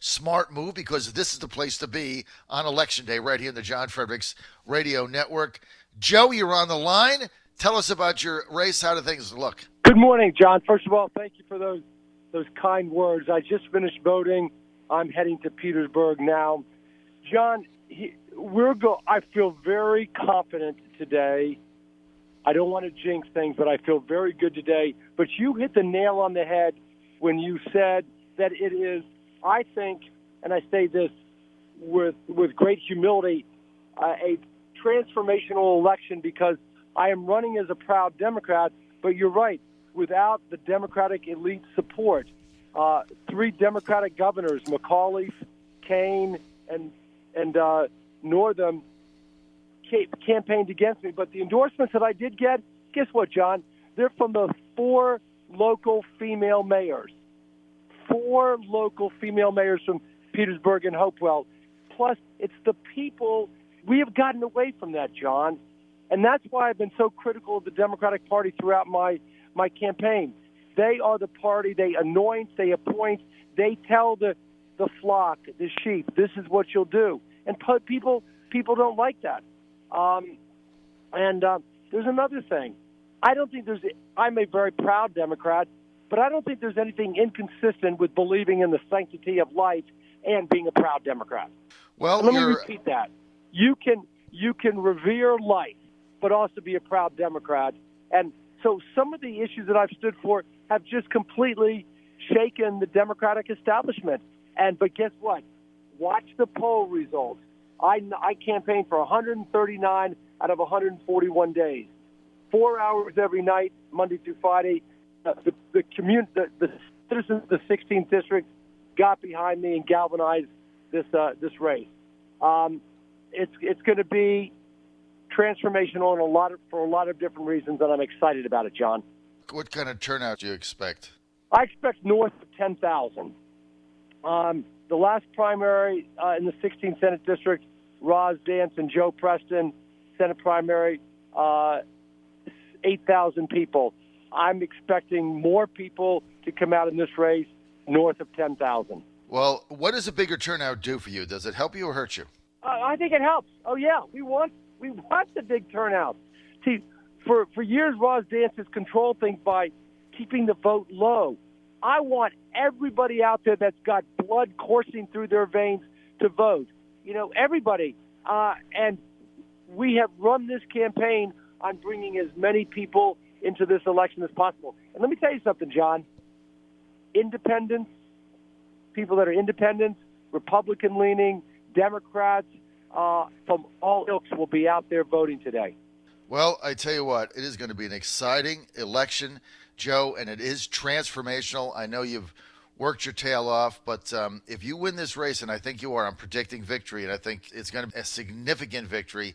smart move because this is the place to be on Election Day right here in the John Fredericks Radio Network. Joe, you're on the line. Tell us about your race. How do things look? Good morning, John. First of all, thank you for those kind words. I just finished voting. I'm heading to Petersburg now. John, I feel very confident today. I don't want to jinx things, but I feel very good today. But you hit the nail on the head when you said that it is, I think, and I say this with great humility, a transformational election because I am running as a proud Democrat, but you're right. Without the Democratic elite support, 3 Democratic governors, McAuliffe, Kane, and Northam, campaigned against me. But the endorsements that I did get, guess what, John? They're from the 4 local female mayors. 4 local female mayors from Petersburg and Hopewell. Plus, it's the people. We have gotten away from that, John. And that's why I've been so critical of the Democratic Party throughout my campaign. They are the party. They anoint, they appoint, they tell the flock, the sheep, this is what you'll do. And people don't like that. There's another thing. I'm a very proud Democrat, but I don't think there's anything inconsistent with believing in the sanctity of life and being a proud Democrat. Well, let me repeat that. You can revere life, but also be a proud Democrat. And so some of the issues that I've stood for have just completely shaken the Democratic establishment. But guess what? Watch the poll results. I campaigned for 139 out of 141 days, 4 hours every night, Monday through Friday. The citizens of the 16th district got behind me and galvanized this race. It's going to be transformational for a lot of different reasons, and I'm excited about it, John. What kind of turnout do you expect? I expect north of 10,000. The last primary in the 16th Senate District, Roz Dance and Joe Preston, Senate primary, 8,000 people. I'm expecting more people to come out in this race, north of 10,000. Well, what does a bigger turnout do for you? Does it help you or hurt you? I think it helps. Oh, yeah. We want the big turnout. See, for years, Roz Dance has controlled things by keeping the vote low. I want everybody out there that's got blood coursing through their veins to vote. Everybody. And we have run this campaign on bringing as many people into this election as possible. And let me tell you something, John. Independents, people that are independents, Republican-leaning, Democrats, from all ilks will be out there voting today. Well, I tell you what, it is going to be an exciting election, Joe, and it is transformational. I know you've worked your tail off, but if you win this race, and I think you are, I'm predicting victory, and I think it's going to be a significant victory.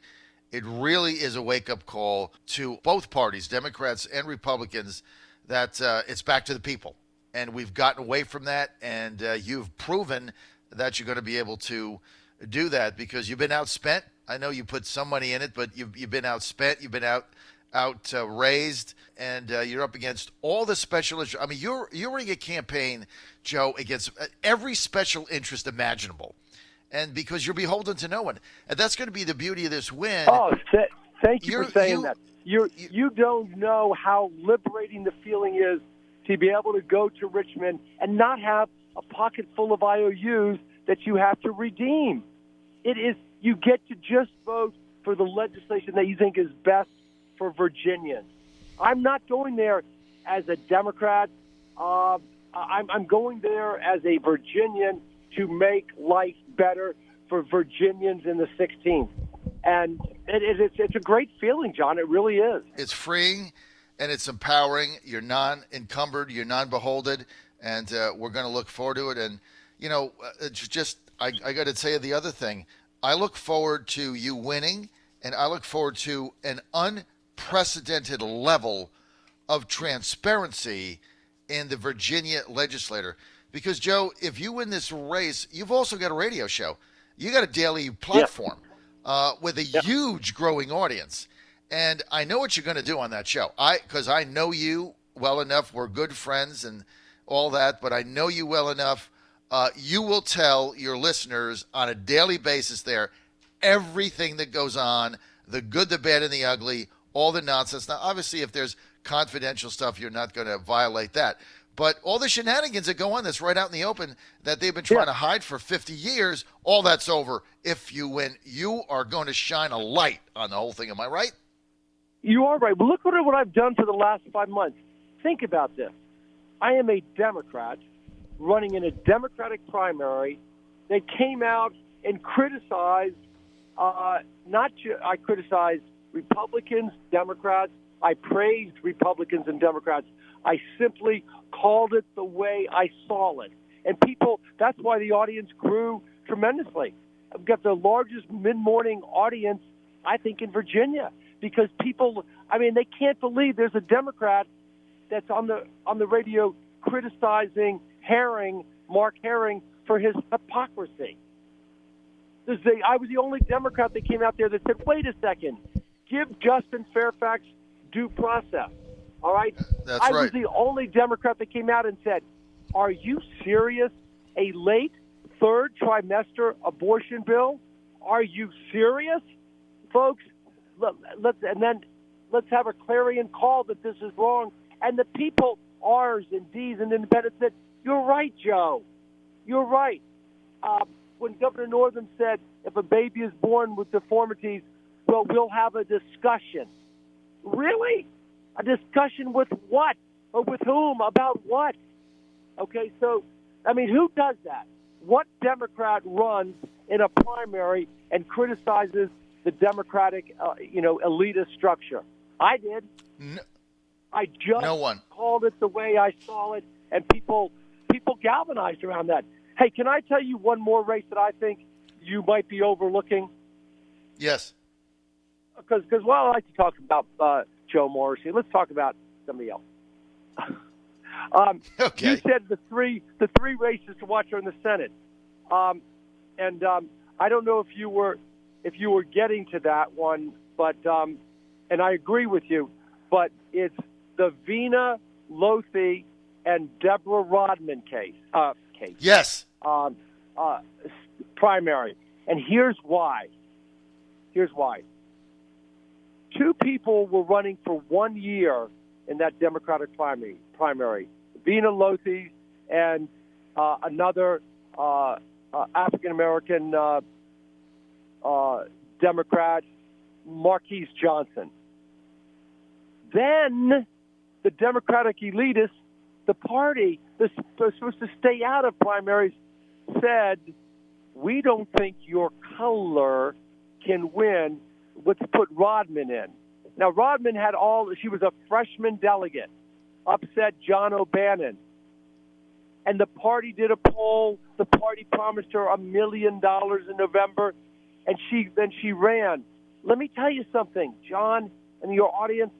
It really is a wake-up call to both parties, Democrats and Republicans, that it's back to the people. And we've gotten away from that, and you've proven that you're going to be able to do that because you've been outspent. I know you put some money in it, but you've been outspent. You've been outraised, and you're up against all the special interests. I mean, you're running a campaign, Joe, against every special interest imaginable, and because you're beholden to no one, and that's going to be the beauty of this win. Oh, thank you for saying that. You don't know how liberating the feeling is to be able to go to Richmond and not have a pocket full of IOUs that you have to redeem. It is. You get to just vote for the legislation that you think is best for Virginians. I'm not going there as a Democrat. I'm going there as a Virginian to make life better for Virginians in the 16th. And it's a great feeling, John. It really is. It's freeing and it's empowering. You're non-encumbered. You're non-beholden. And we're going to look forward to it. And, it's just I got to tell you the other thing. I look forward to you winning, and I look forward to an unprecedented level of transparency in the Virginia legislature. Because, Joe, if you win this race, you've also got a radio show. You got a daily platform with a huge growing audience. And I know what you're going to do on that show. Because I know you well enough. We're good friends and all that, but I know you well enough. You will tell your listeners on a daily basis there everything that goes on, the good, the bad, and the ugly, all the nonsense. Now, obviously, if there's confidential stuff, you're not going to violate that. But all the shenanigans that go on that's right out in the open that they've been trying to hide for 50 years, all that's over. If you win, you are going to shine a light on the whole thing. Am I right? You are right. But look what I've done for the last 5 months. Think about this. I am a Democrat running in a Democratic primary. They came out and criticized, I criticized Republicans, Democrats. I praised Republicans and Democrats. I simply called it the way I saw it. And people, that's why the audience grew tremendously. I've got the largest mid-morning audience, I think, in Virginia, because people, they can't believe there's a Democrat that's on the radio criticizing Mark Herring, for his hypocrisy. I was the only Democrat that came out there that said, wait a second, give Justin Fairfax due process. All right? That's I right. was the only Democrat that came out and said, are you serious? A late third trimester abortion bill? Are you serious? Folks, let's have a clarion call that this is wrong. And the people, R's and D's and independents, said, you're right, Joe. You're right. When Governor Northam said, if a baby is born with deformities, well, we'll have a discussion. Really? A discussion with what? Or with whom? About what? Okay, so, who does that? What Democrat runs in a primary and criticizes the Democratic, elitist structure? I did. No, I just no one called it the way I saw it, and people galvanized around that. Hey, can I tell you one more race that I think you might be overlooking? Yes. Because I like to talk about Joe Morrissey. Let's talk about somebody else. Okay. You said the three races to watch are in the Senate, and I don't know if you were getting to that one, but and I agree with you, but it's the Vina Lothe and Deborah Rodman case. Yes. Primary, and here's why. Two people were running for 1 year in that Democratic primary. Vina Lothe and another African-American Democrat, Marquise Johnson. Then the Democratic elitists, the party that's supposed to stay out of primaries, said, we don't think your color can win. Let's put Rodman in. Now, Rodman she was a freshman delegate, upset John O'Bannon. And the party did a poll. The party promised her $1 million in November, and she ran. Let me tell you something, John, and your audience.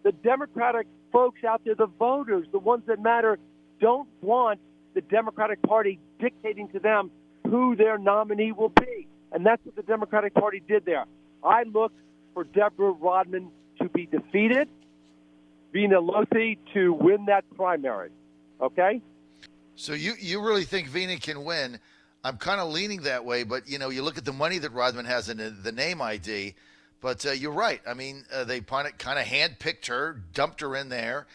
The Democratic folks out there, the voters, the ones that matter, don't want the Democratic Party dictating to them who their nominee will be. And that's what the Democratic Party did there. I looked for Deborah Rodman to be defeated, Vina Lothe to win that primary. Okay? So you really think Vina can win? I'm kind of leaning that way, but, you look at the money that Rodman has in the name ID, but you're right. They kind of handpicked her, dumped her in there.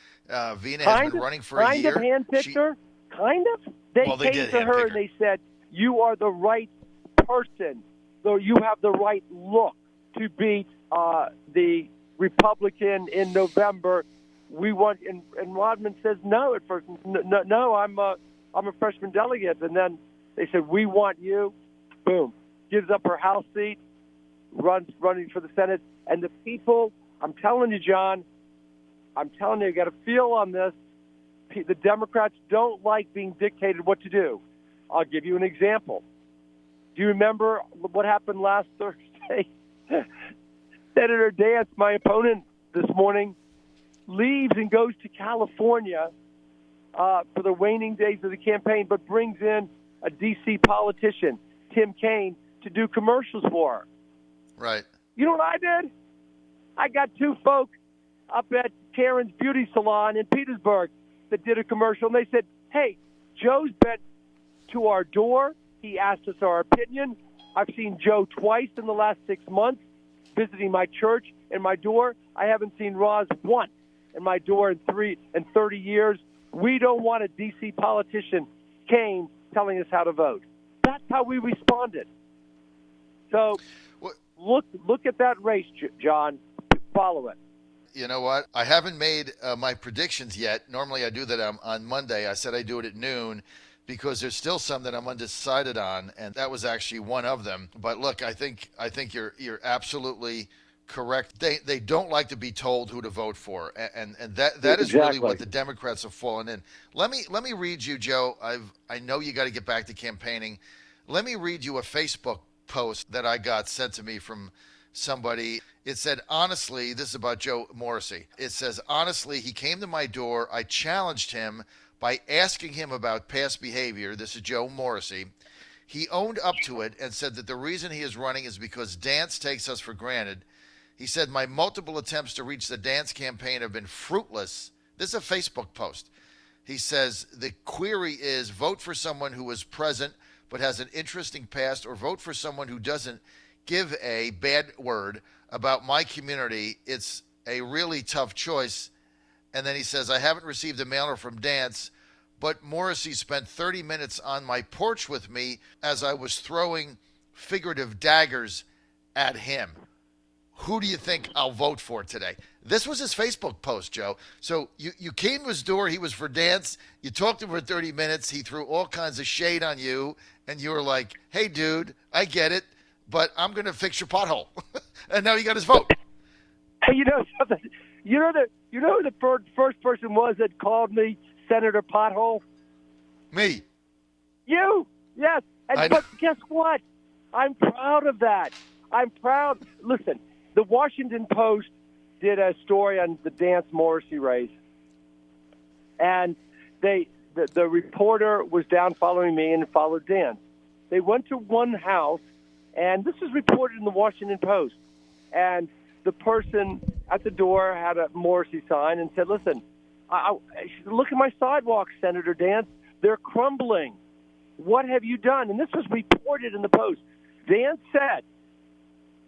Vina has been running for a year. Kind of handpicked her? Kind of? They came to her and they said, you are the right person, so you have the right look to beat the Republican in November. We want, and Rodman says no at first. No, I'm a freshman delegate, and then they said we want you. Boom, gives up her House seat, running for the Senate, and the people. I'm telling you, John. I'm telling you, you got to feel on this. The Democrats don't like being dictated what to do. I'll give you an example. Do you remember what happened last Thursday? Senator Dance, my opponent this morning, leaves and goes to California for the waning days of the campaign, but brings in a D.C. politician, Tim Kaine, to do commercials for her. Right. You know what I did? I got two folk up at Karen's Beauty Salon in Petersburg that did a commercial, and they said, hey, Joe's been to our door. He asked us our opinion. I've seen Joe twice in the last 6 months visiting my church and my door. I haven't seen Roz once in my door in 30 years. We don't want a D.C. politician came telling us how to vote. That's how we responded. So look at that race, John. Follow it. You know what? I haven't made my predictions yet. Normally I do that on Monday. I said I do it at noon because there's still some that I'm undecided on, and that was actually one of them. But look, I think you're absolutely correct. They don't like to be told who to vote for, and that is really what the Democrats have fallen in. Let me read you, Joe. I know you got to get back to campaigning. Let me read you a Facebook post that I got sent to me from somebody. It said, honestly, this is about Joe Morrissey. It says, honestly, he came to my door. I challenged him by asking him about past behavior. This is Joe Morrissey. He owned up to it and said that the reason he is running is because dance takes us for granted. He said, my multiple attempts to reach the dance campaign have been fruitless. This is a Facebook post. He says, the query is vote for someone who was present but has an interesting past, or vote for someone who doesn't give a bad word about my community. It's a really tough choice. And then he says, I haven't received a mailer from Dance, but Morrissey spent 30 minutes on my porch with me as I was throwing figurative daggers at him. Who do you think I'll vote for today? This was his Facebook post, Joe. So you came to his door. He was for Dance. You talked to him for 30 minutes. He threw all kinds of shade on you. And you were like, hey, dude, I get it, but I'm going to fix your pothole. And now you got his vote. Hey, you know something? You know who the first person was that called me Senator Pothole? Me. You. Yes. But guess what? I'm proud of that. I'm proud. Listen, the Washington Post did a story on the Dance Morrissey race. And the reporter was down following me and followed Dance. They went to one house, and this is reported in the Washington Post. And the person at the door had a Morrissey sign and said, listen, look at my sidewalks, Senator Dance. They're crumbling. What have you done? And this was reported in the Post. Dance said,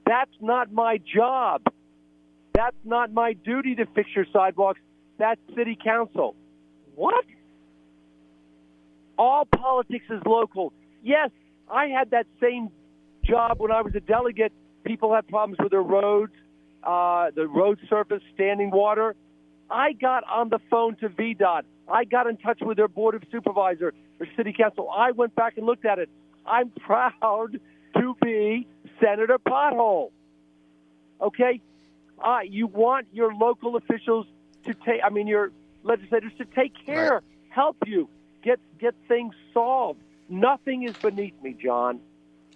that's not my job. That's not my duty to fix your sidewalks. That's city council. What? All politics is local. Yes, I had that same job when I was a delegate. People had problems with their roads, the road surface, standing water. I got on the phone to VDOT. I got in touch with their board of supervisor or city council. I went back and looked at it. I'm proud to be Senator Pothole. Okay? You want your local officials to your legislators to take care, right, help you, get things solved. Nothing is beneath me, John.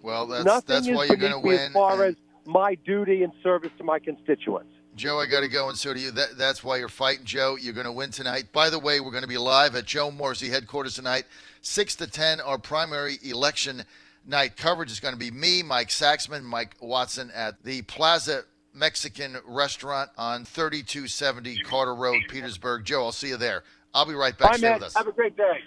Well, that's why you're going to win. As far as my duty and service to my constituents. Joe, I got to go, and so do you. That's why you're fighting, Joe. You're going to win tonight. By the way, we're going to be live at Joe Morrissey headquarters tonight, 6 to 10, our primary election night coverage is going to be me, Mike Saxman, Mike Watson at the Plaza Mexican Restaurant on 3270 Carter Road, Petersburg. Joe, I'll see you there. I'll be right back. Bye, Stay man. with us. Have a great day.